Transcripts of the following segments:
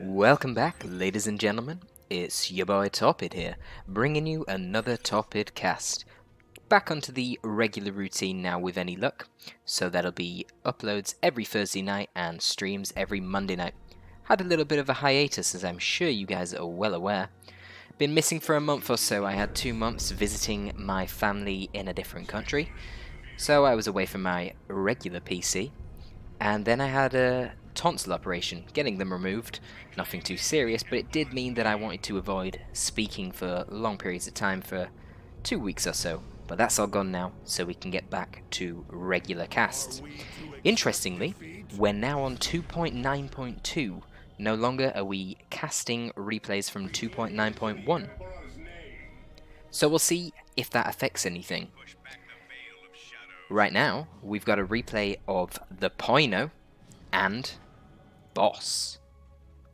Welcome back, ladies and gentlemen. It's your boy Torpid here, bringing you another Torpid cast. Back onto the regular routine now with any luck, so that'll be uploads every Thursday night and streams every Monday night. Had a little bit of a hiatus, as I'm sure you guys are well aware. Been missing for a month or so. I had 2 months visiting my family in a different country, so I was away from my regular PC, and then I had a tonsil operation, getting them removed. Nothing too serious, but it did mean that I wanted to avoid speaking for long periods of time for 2 weeks or so. But that's all gone now, so we can get back to regular casts. Interestingly, we're now on 2.9.2. No longer are we casting replays from 2.9.1. So we'll see if that affects anything. Right now, we've got a replay of the Poino and Boss,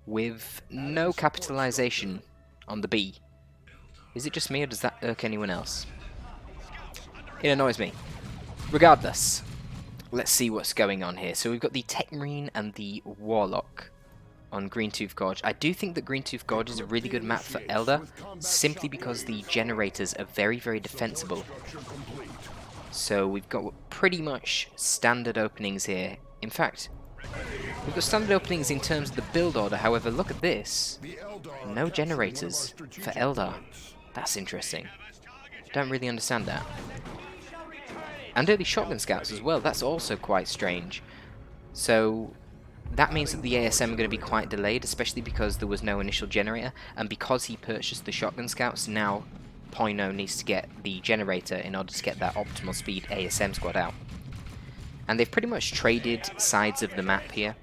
with no capitalization on the B. Is it just me, or does that irk anyone else? It annoys me. Regardless, let's see what's going on here. So we've got the Techmarine and the Warlock on Greentooth Gorge. I do think that Greentooth Gorge is a really good map for Eldar, simply because the generators are very, very defensible. So we've got pretty much standard openings here. In fact, we've got standard openings in terms of the build order. However, look at this. No generators for Eldar. That's interesting. Don't really understand that. And early shotgun scouts as well. That's also quite strange. So that means that the ASM are going to be quite delayed, especially because there was no initial generator, and because he purchased the shotgun scouts, now Poino needs to get the generator in order to get that optimal speed ASM squad out. And they've pretty much traded sides of the map here.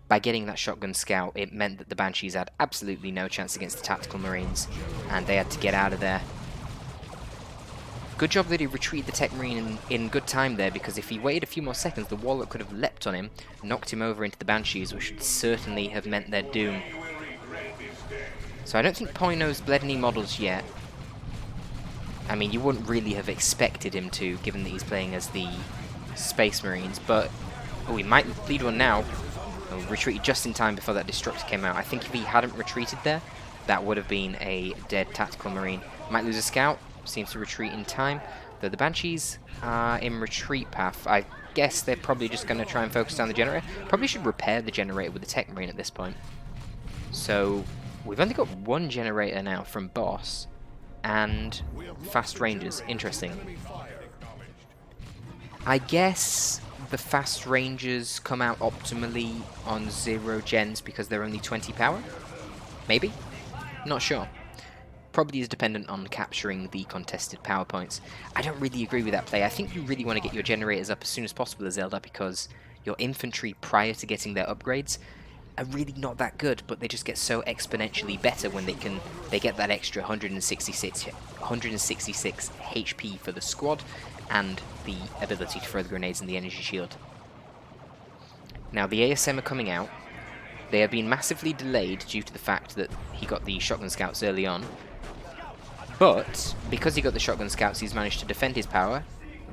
By getting that shotgun scout, it meant that the Banshees had absolutely no chance against the Tactical Marines, and they had to get out of there. Good job that he retreated the Techmarine in good time there, because if he waited a few more seconds, the Warlock could have leapt on him, knocked him over into the Banshees, which would certainly have meant their doom. So I don't think Poino's bled any models yet. I mean, you wouldn't really have expected him to, given that he's playing as the Space Marines, but oh, he might lead one now. Oh, retreated just in time before that Destructor came out. I think if he hadn't retreated there, that would have been a dead Tactical Marine. Might lose a Scout, seems to retreat in time. Though the Banshees are in retreat path. I guess they're probably just going to try and focus down the generator. Probably should repair the generator with the Tech Marine at this point. So we've only got one generator now from Boss and Fast Rangers. Interesting. I guess the Fast Rangers come out optimally on 0 gens because they're only 20 power? Maybe? Not sure. Probably is dependent on capturing the contested power points. I don't really agree with that play. I think you really want to get your generators up as soon as possible as Eldar, because your infantry prior to getting their upgrades are really not that good, but they just get so exponentially better when they get that extra 166 HP for the squad and the ability to throw the grenades and the energy shield. Now the ASM are coming out. They have been massively delayed due to the fact that he got the shotgun scouts early on. But because he got the shotgun scouts, he's managed to defend his power,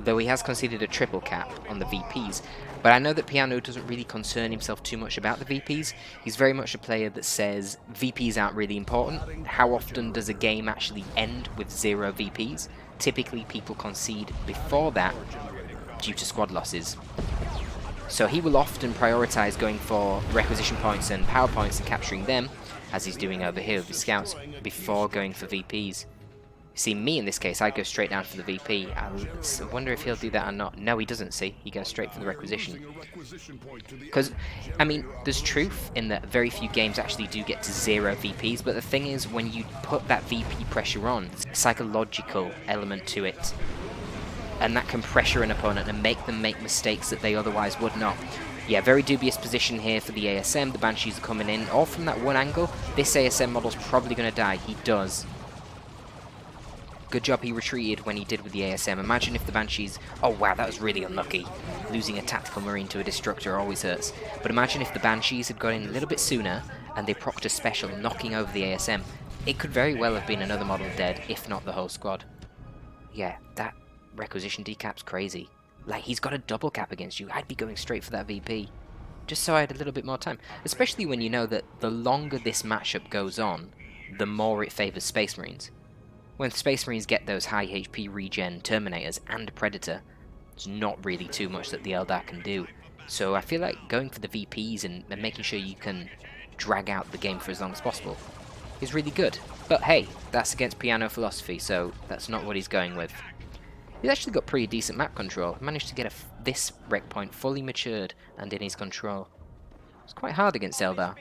though he has conceded a triple cap on the VPs. But I know that Piano doesn't really concern himself too much about the VPs. He's very much a player that says VPs aren't really important. How often does a game actually end with 0 VPs? Typically people concede before that due to squad losses. So he will often prioritize going for requisition points and power points and capturing them, as he's doing over here with his scouts, before going for VPs. See, me in this case, I go straight down for the VP. I wonder if he'll do that or not. No, he doesn't, see. He goes straight for the requisition. Because, I mean, there's truth in that very few games actually do get to 0 VPs, but the thing is, when you put that VP pressure on, there's a psychological element to it. And that can pressure an opponent and make them make mistakes that they otherwise would not. Yeah, very dubious position here for the ASM. The Banshees are coming in, all from that one angle. This ASM model's probably going to die. He does. Good job he retreated when he did with the ASM. Imagine if the Banshees... Oh wow, that was really unlucky. Losing a Tactical Marine to a Destructor always hurts. But imagine if the Banshees had got in a little bit sooner and they procced a special, knocking over the ASM. It could very well have been another model dead, if not the whole squad. Yeah, that requisition decap's crazy. Like, he's got a double cap against you. I'd be going straight for that VP. just so I had a little bit more time. Especially when you know that the longer this matchup goes on, the more it favours Space Marines. When Space Marines get those high HP regen Terminators and Predator, it's not really too much that the Eldar can do. So I feel like going for the VPs and making sure you can drag out the game for as long as possible is really good. But hey, that's against piano philosophy, so that's not what he's going with. He's actually got pretty decent map control. He managed to get this rec point fully matured and in his control. It's quite hard against Eldar.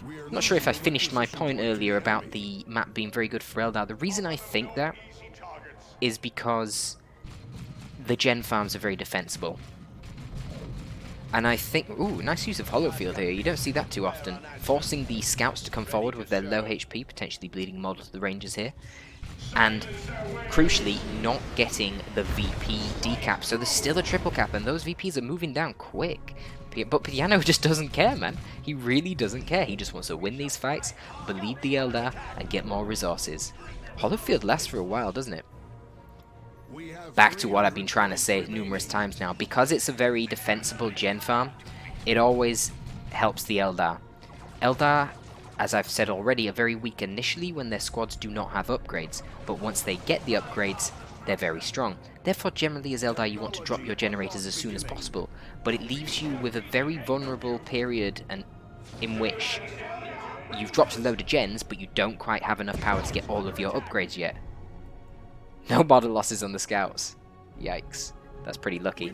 I'm not sure if I finished my point earlier about the map being very good for Eldar. The reason I think that is because the gen farms are very defensible. And I think... Ooh, nice use of Holofield here. You don't see that too often. Forcing the scouts to come forward with their low HP, potentially bleeding models to the Rangers here. And, crucially, not getting the VP decap. So there's still a triple cap, and those VPs are moving down quick. But Piano just doesn't care, man. He really doesn't care. He just wants to win these fights, bleed the Eldar, and get more resources. Holofield lasts for a while, doesn't it? Back to what I've been trying to say numerous times now. Because it's a very defensible gen farm, it always helps the Eldar. Eldar, as I've said already, are very weak initially when their squads do not have upgrades. But once they get the upgrades, they're very strong. Therefore, generally as Eldar, you want to drop your generators as soon as possible. But it leaves you with a very vulnerable period in which you've dropped a load of gens, but you don't quite have enough power to get all of your upgrades yet. No model losses on the scouts. Yikes. That's pretty lucky.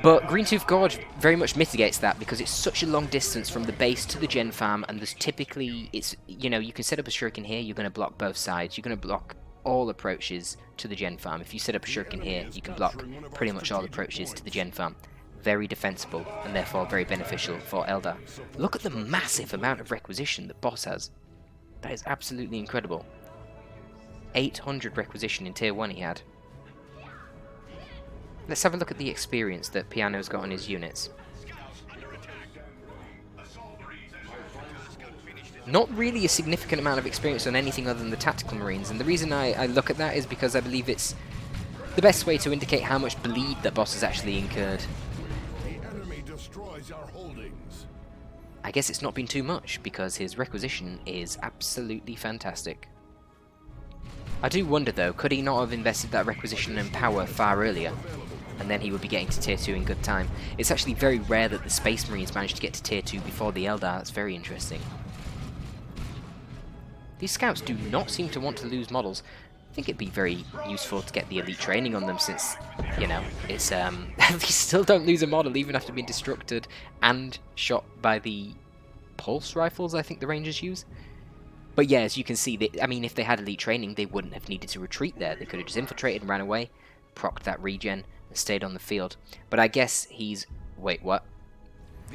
But Greentooth Gorge very much mitigates that because it's such a long distance from the base to the gen farm, and there's typically, you can set up a shuriken here, you're going to block both sides. You're going to block all approaches to the gen farm. If you set up a shuriken here, you can block pretty much all approaches to the gen farm. Very defensible, and therefore very beneficial for Eldar. Look at the massive amount of requisition that Boss has. That is absolutely incredible. 800 requisition in tier 1 he had. Let's have a look at the experience that Piano's got on his units. Not really a significant amount of experience on anything other than the tactical marines, and the reason I look at that is because I believe it's the best way to indicate how much bleed that Boss has actually incurred. I guess it's not been too much because his requisition is absolutely fantastic. I do wonder though, could he not have invested that requisition and power far earlier? And then he would be getting to tier 2 in good time. It's actually very rare that the Space Marines manage to get to tier 2 before the Eldar. That's very interesting. These scouts do not seem to want to lose models. I think it'd be very useful to get the elite training on them since, it's they still don't lose a model even after being destructed and shot by the pulse rifles I think the Rangers use. But yeah, as you can see, if they had elite training, they wouldn't have needed to retreat there. They could have just infiltrated and ran away, procced that regen, and stayed on the field. But I guess he's... Wait, what?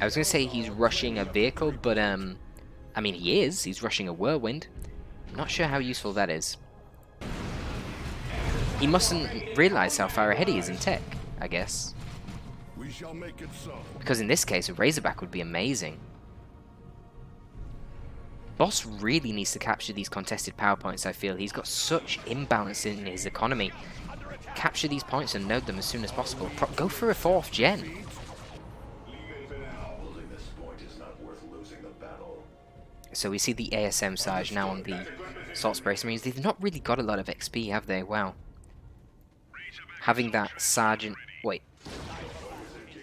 I was going to say he's rushing a vehicle, but, he is. He's rushing a whirlwind. I'm not sure how useful that is. He mustn't realise how far ahead he is in tech, I guess. We shall make it so. Because in this case, a Razorback would be amazing. Boss really needs to capture these contested power points, I feel. He's got such imbalance in his economy. Capture these points and node them as soon as possible. Go for a 4th gen. So we see the ASM Sarge now on the Salt Space Marines. They've not really got a lot of XP, have they? Wow. Having that Sergeant... Wait.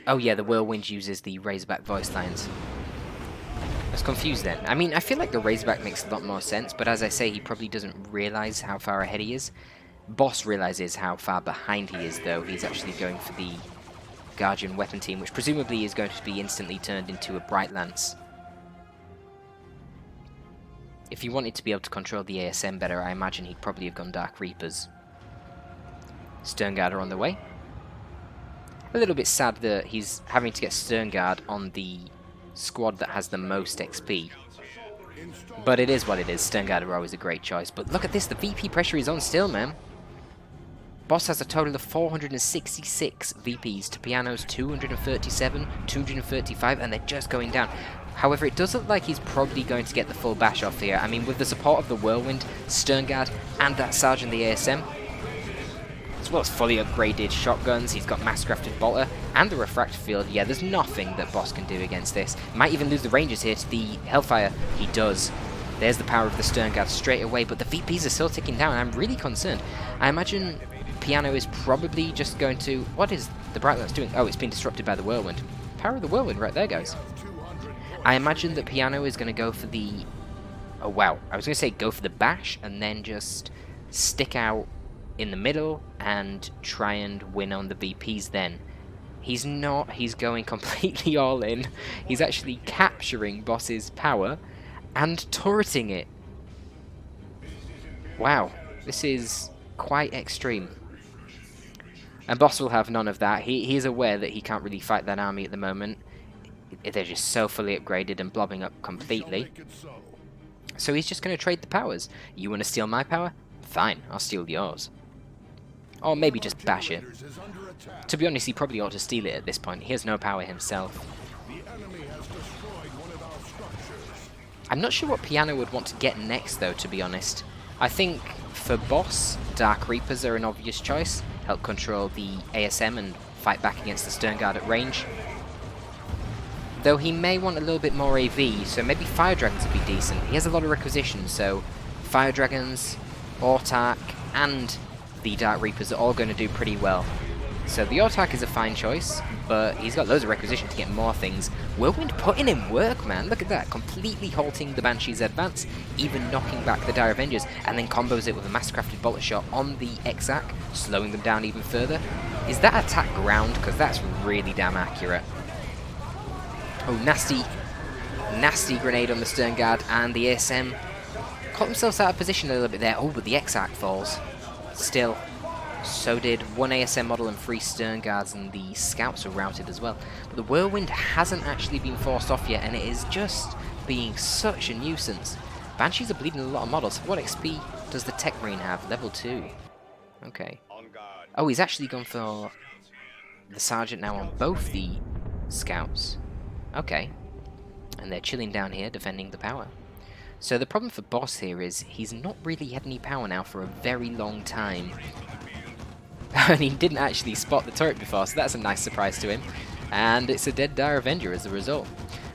Oh yeah, the Whirlwind uses the Razorback voice lines. I was confused then. I feel like the Razorback makes a lot more sense, but as I say, he probably doesn't realise how far ahead he is. Boss realises how far behind he is, though. He's actually going for the Guardian weapon team, which presumably is going to be instantly turned into a Bright Lance. If he wanted to be able to control the ASM better, I imagine he'd probably have gone Dark Reapers. Sternguard are on the way. A little bit sad that he's having to get Sternguard on the squad that has the most XP. But it is what it is. Sternguard are always a great choice. But look at this, the VP pressure is on still, man. Boss has a total of 466 VPs to Piano's 237, 235, and they're just going down. However, it does look like he's probably going to get the full bash off here. With the support of the Whirlwind, Sternguard, and that Sergeant the ASM, it's as well as fully upgraded shotguns. He's got mass-crafted bolter and the refractor field. Yeah, there's nothing that Boss can do against this. Might even lose the ranges here to the Hellfire. He does. There's the power of the Stern Guard straight away, but the VPs are still ticking down, and I'm really concerned. I imagine Piano is probably just going to... What is the Bright Lance doing? Oh, it's been disrupted by the Whirlwind. Power of the Whirlwind right there, guys. I imagine that Piano is going to go for the... Oh, wow. I was going to say go for the bash and then just stick out in the middle and try and win on the VPs then. He's not. He's going completely all in. He's actually capturing Boss's power and turreting it. Wow. This is quite extreme. And Boss will have none of that. He is aware that he can't really fight that army at the moment. They're just so fully upgraded and blobbing up completely. So he's just going to trade the powers. You want to steal my power? Fine, I'll steal yours. Or maybe just bash it. To be honest, he probably ought to steal it at this point. He has no power himself. I'm not sure what Piano would want to get next, though, to be honest. I think for Boss, Dark Reapers are an obvious choice. Help control the ASM and fight back against the Stern Guard at range. Though he may want a little bit more AV, so maybe Fire Dragons would be decent. He has a lot of requisitions, so Fire Dragons, Autark, and the Dark Reapers are all going to do pretty well. So the Autark is a fine choice, but he's got loads of requisition to get more things. Whirlwind putting in work, man. Look at that. Completely halting the Banshee's advance, even knocking back the Dire Avengers, and then combos it with a mass-crafted bolter shot on the Exarch, slowing them down even further. Is that attack ground? Because that's really damn accurate. Oh, nasty grenade on the Stern Guard, and the ASM caught themselves out of position a little bit there. Oh, but the Exarch falls. Still, so did one ASM model and 3 Stern Guards, and the Scouts are routed as well. But the Whirlwind hasn't actually been forced off yet, and it is just being such a nuisance. Banshees are bleeding a lot of models. What XP does the Tech Marine have? Level 2. Okay. Oh, he's actually gone for the Sergeant now on both the Scouts. Okay. And they're chilling down here, defending the power. So the problem for Boss here is he's not really had any power now for a very long time. And he didn't actually spot the turret before, so that's a nice surprise to him. And it's a dead Dire Avenger as a result.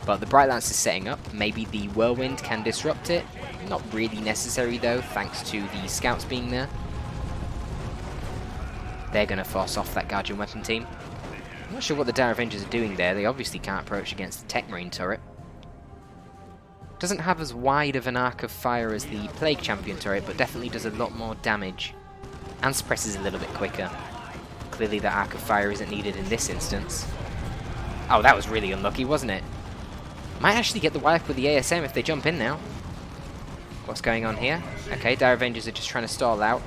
But the Bright Lance is setting up. Maybe the Whirlwind can disrupt it. Not really necessary though, thanks to the Scouts being there. They're going to force off that Guardian Weapon team. I'm not sure what the Dire Avengers are doing there. They obviously can't approach against the Tech Marine turret. Doesn't have as wide of an arc of fire as the Plague Champion turret, but definitely does a lot more damage. And suppresses a little bit quicker. Clearly that arc of fire isn't needed in this instance. Oh, that was really unlucky, wasn't it? Might actually get the wipe with the ASM if they jump in now. What's going on here? Okay, Dire Avengers are just trying to stall out.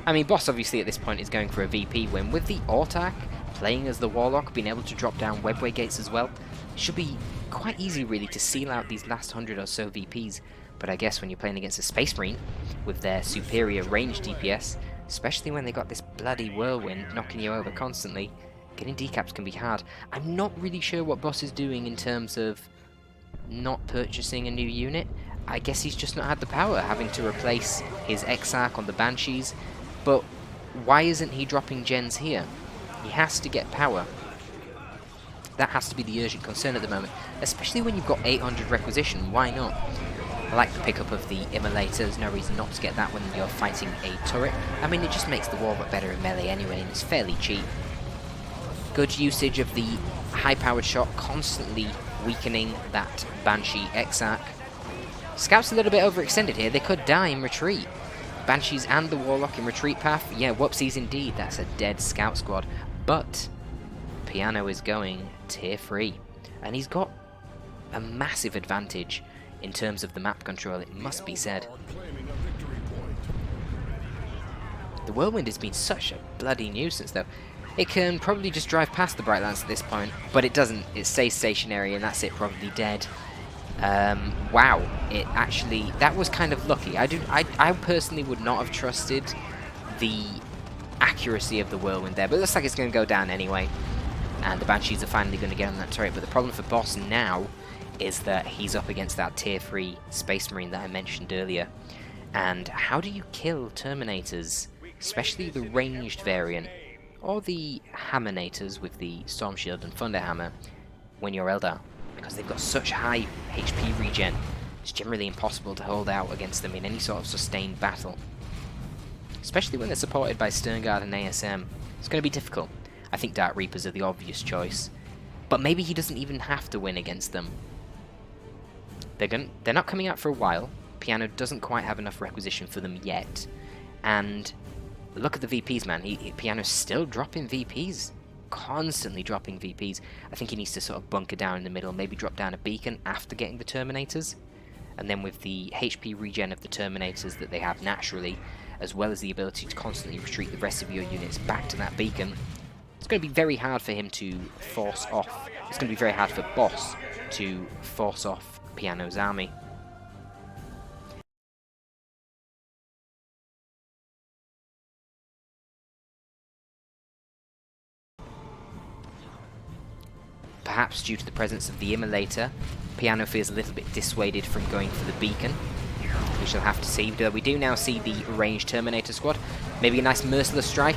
I mean, Boss obviously at this point is going for a VP win. With the Autark playing as the Warlock, being able to drop down webway gates as well, it should be quite easy really to seal out these last 100 or so VPs. But I guess when you're playing against a Space Marine with their superior range DPS, especially when they got this bloody Whirlwind knocking you over constantly, getting decaps can be hard. I'm not really sure what Boss is doing in terms of not purchasing a new unit. I guess he's just not had the power, having to replace his Exarch on the Banshees. But why isn't he dropping gens here? He has to get power. That has to be the urgent concern at the moment, especially when you've got 800 requisition. Why not? I like the pickup of the Immolator. There's no reason not to get that when you're fighting a turret. I mean, it just makes the Warlock better in melee anyway, and it's fairly cheap. Good usage of the high-powered shot, constantly weakening that Banshee Exarch. Scouts a little bit overextended here. They could die in retreat. Banshees and the Warlock in retreat path. Yeah, whoopsies indeed. That's a dead Scout squad. But Piano is going tier 3. And he's got a massive advantage in terms of the map control, it must be said. The Whirlwind has been such a bloody nuisance though. It can probably just drive past the Bright Lance at this point, but it doesn't. It stays stationary and that's it, probably dead. Wow, it actually, that was kind of lucky. I personally would not have trusted the accuracy of the Whirlwind there, but it looks like it's going to go down anyway. And the Banshees are finally going to get on that turret, but the problem for Boss now is that he's up against that tier 3 Space Marine that I mentioned earlier. And how do you kill Terminators, especially the ranged variant? or the Hammonators with the Storm Shield and Thunder Hammer when you're Eldar, because they've got such high HP regen. It's generally impossible to hold out against them in any sort of sustained battle. Especially when they're supported by Sternguard and ASM. It's going to be difficult. I think Dark Reapers are the obvious choice. But maybe he doesn't even have to win against them. They're not coming out for a while. Piano doesn't quite have enough requisition for them yet. And look at the VPs, man. Piano's still dropping VPs. Constantly dropping VPs. I think he needs to sort of bunker down in the middle, maybe drop down a beacon after getting the Terminators. And then with the HP regen of the Terminators that they have naturally, as well as the ability to constantly retreat the rest of your units back to that beacon, it's going to be very hard for him to force off. It's going to be very hard for Boss to force off Piano's army. Perhaps due to the presence of the Immolator, Piano feels a little bit dissuaded from going for the beacon. We shall have to see. We do now see the ranged Terminator squad. Maybe a nice Merciless strike.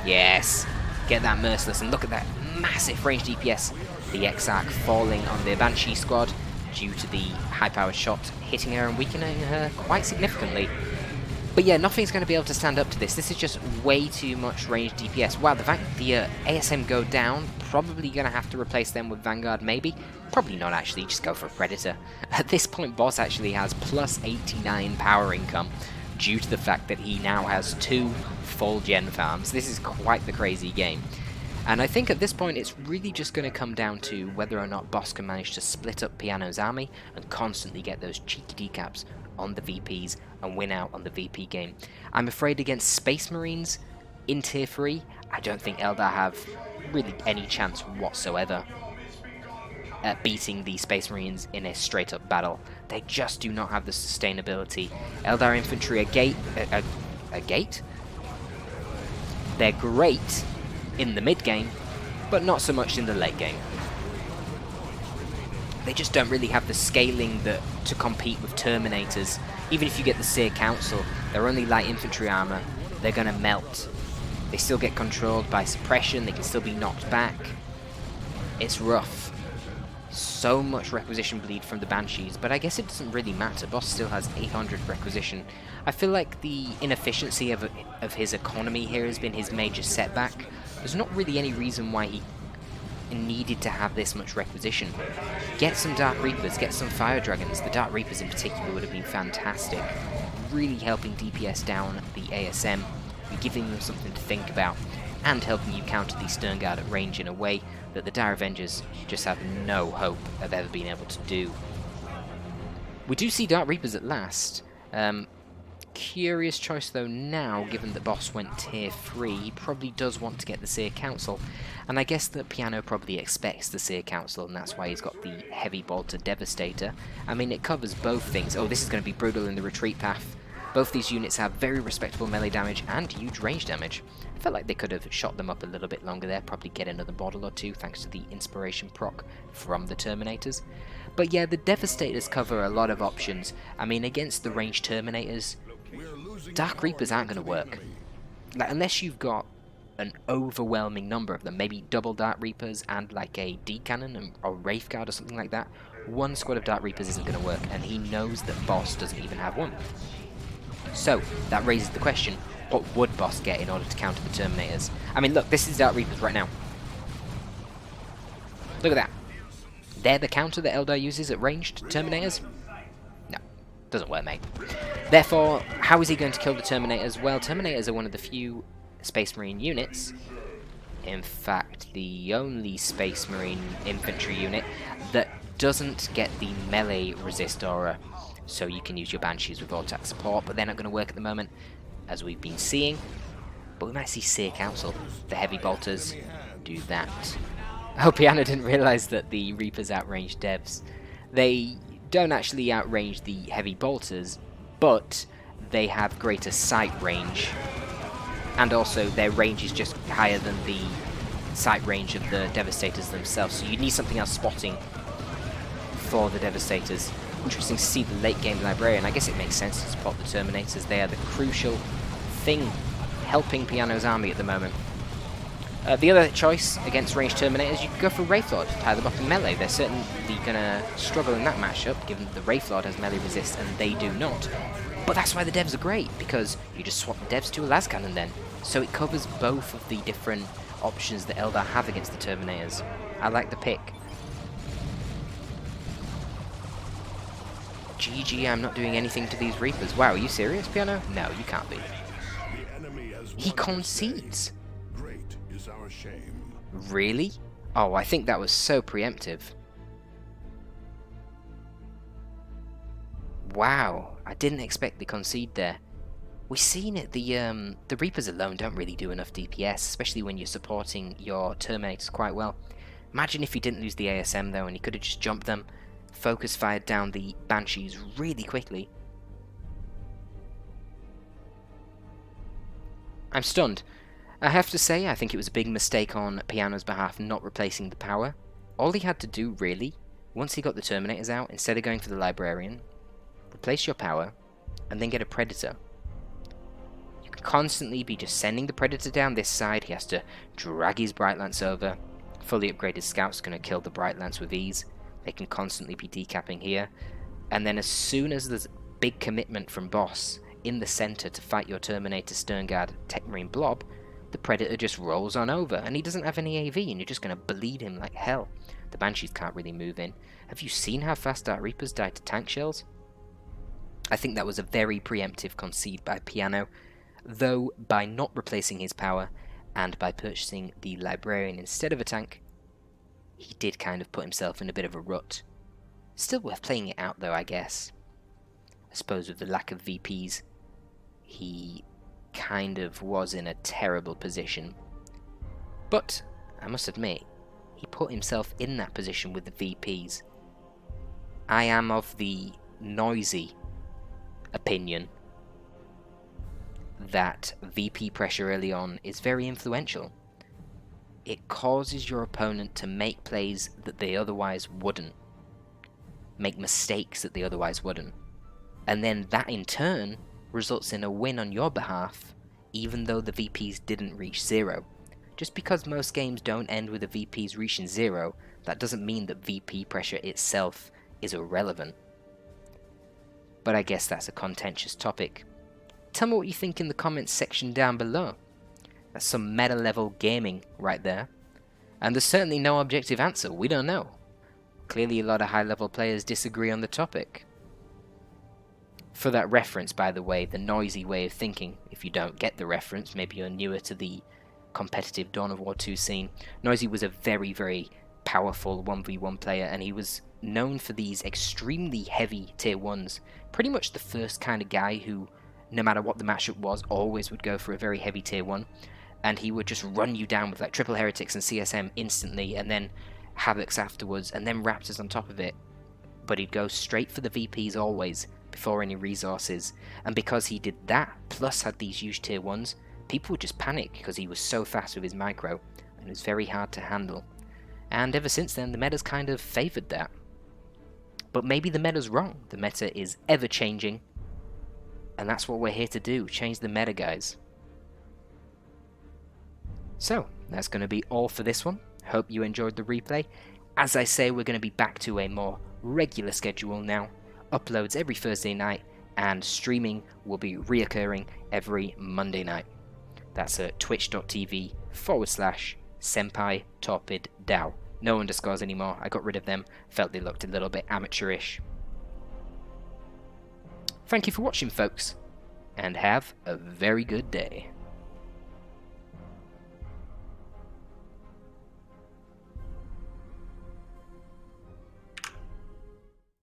Yes, get that Merciless, and look at that massive ranged DPS. The Exarch falling on the Banshee squad due to the high-powered shot hitting her and weakening her quite significantly. But yeah, nothing's going to be able to stand up to this. This is just way too much ranged DPS. Wow, the fact the ASM go down, probably going to have to replace them with Vanguard, maybe. Probably not, actually. Just go for a Predator. At this point, Boss actually has plus 89 power income due to the fact that he now has 2 full gen farms. This is quite the crazy game. And I think at this point, it's really just going to come down to whether or not Boss can manage to split up Piano's army and constantly get those cheeky decaps on the VPs and win out on the VP game. I'm afraid against Space Marines in Tier 3, I don't think Eldar have really any chance whatsoever at beating the Space Marines in a straight-up battle. They just do not have the sustainability. Eldar Infantry a gate? They're great in the mid-game, but not so much in the late game. They just don't really have the scaling to compete with Terminators. Even if you get the Seer Council, they're only light infantry armor. They're going to melt. They still get controlled by suppression. They can still be knocked back. It's rough. So much requisition bleed from the Banshees, but I guess it doesn't really matter. Boss still has 800 requisition. I feel like the inefficiency of his economy here has been his major setback. There's not really any reason why he needed to have this much requisition. Get some Dark Reapers, get some Fire Dragons. The Dark Reapers in particular would have been fantastic. Really helping DPS down the ASM and giving them something to think about, and helping you counter the Sternguard at range in a way that the Dire Avengers just have no hope of ever being able to do. We do see Dark Reapers at last. Curious choice though now, given that Boss went Tier 3, he probably does want to get the Seer Council, and I guess that Piano probably expects the Seer Council, and that's why he's got the Heavy Bolter Devastator. I mean, it covers both things. Oh, this is going to be brutal in the retreat path. Both these units have very respectable melee damage and huge range damage. I felt like they could have shot them up a little bit longer there, probably get another bottle or two thanks to the inspiration proc from the Terminators. But yeah, the Devastators cover a lot of options. I mean, against the ranged Terminators, Dark Reapers aren't going to work. Like, unless you've got an overwhelming number of them, maybe double Dark Reapers and like a D-Cannon or Wraithguard or something like that, one squad of Dark Reapers isn't going to work, and he knows that Boss doesn't even have one. So, that raises the question, what would Boss get in order to counter the Terminators? I mean, look, this is Dark Reapers right now. Look at that. They're the counter that Eldar uses at ranged Terminators? No, doesn't work, mate. Therefore, how is he going to kill the Terminators? Well, Terminators are one of the few Space Marine units, in fact, the only Space Marine infantry unit that doesn't get the melee resist aura. So you can use your Banshees with attack support, but they're not going to work at the moment, as we've been seeing. But we might see Seer Council. The Heavy Bolters do that. Oh, Piano didn't realise that the Reapers outrange Devs. They don't actually outrange the Heavy Bolters, but they have greater sight range. And also their range is just higher than the sight range of the Devastators themselves. So you need something else spotting for the Devastators. Interesting to see the late game Librarian. I guess it makes sense to support the Terminators. They are the crucial thing helping Piano's army at the moment. The other choice against ranged Terminators, you could go for Wraithlord, tie them up in melee. They're certainly going to struggle in that matchup, given that the Wraithlord has melee resist and they do not. But that's why the devs are great, because you just swap the devs to a las cannon then. So it covers both of the different options that Eldar have against the Terminators. I like the pick. GG, I'm not doing anything to these Reapers. Wow, are you serious, Piano? No, you can't be. He concedes. Great is our shame. Really? Oh, I think that was so preemptive. Wow, I didn't expect the concede there. We've seen it, the Reapers alone don't really do enough DPS, especially when you're supporting your Terminators quite well. Imagine if he didn't lose the ASM though, and he could have just jumped them, focus fired down the Banshees really quickly. I'm stunned. I have to say, I think it was a big mistake on Piano's behalf not replacing the power. All he had to do, really, once he got the Terminators out, instead of going for the Librarian, replace your power, and then get a Predator. You can constantly be just sending the Predator down this side. He has to drag his Bright Lance over. Fully upgraded Scout's going to kill the Bright Lance with ease. They can constantly be decapping here. And then as soon as there's big commitment from boss in the center to fight your Terminator, Sternguard, Tech Marine Blob, the Predator just rolls on over, and he doesn't have any AV, and you're just going to bleed him like hell. The Banshees can't really move in. Have you seen how fast our Reapers die to tank shells? I think that was a very preemptive concede by Piano, though by not replacing his power, and by purchasing the Librarian instead of a tank, he did kind of put himself in a bit of a rut. Still worth playing it out though, I guess. I suppose with the lack of VPs, he kind of was in a terrible position. But, I must admit, he put himself in that position with the VPs. I am of the noisy opinion that VP pressure early on is very influential. It causes your opponent to make plays that they otherwise wouldn't. Make mistakes that they otherwise wouldn't. And then that in turn results in a win on your behalf, even though the VPs didn't reach 0. Just because most games don't end with the VPs reaching 0, that doesn't mean that VP pressure itself is irrelevant. But I guess that's a contentious topic. Tell me what you think in the comments section down below. That's some meta level gaming right there. And there's certainly no objective answer, we don't know. Clearly a lot of high level players disagree on the topic. For that reference, by the way, the noisy way of thinking, if you don't get the reference, maybe you're newer to the competitive Dawn of War 2 scene, Noisy was a very, very powerful 1v1 player, and he was known for these extremely heavy tier 1s. Pretty much the first kind of guy who, no matter what the matchup was, always would go for a very heavy tier 1, and he would just run you down with like triple heretics and CSM instantly, and then Havocs afterwards, and then Raptors on top of it. But he'd go straight for the VPs always, before any resources, and because he did that, plus had these huge tier 1s, people would just panic because he was so fast with his micro, and it was very hard to handle. And ever since then, the meta's kind of favoured that. But maybe the meta's wrong. The meta is ever changing, and that's what we're here to do, change the meta, guys. So, that's going to be all for this one. Hope you enjoyed the replay. As I say, we're going to be back to a more regular schedule now. Uploads every Thursday night, and streaming will be reoccurring every Monday night. That's at twitch.tv/Senpai Torpid DAO. No underscores anymore, I got rid of them, felt they looked a little bit amateurish. Thank you for watching, folks, and have a very good day.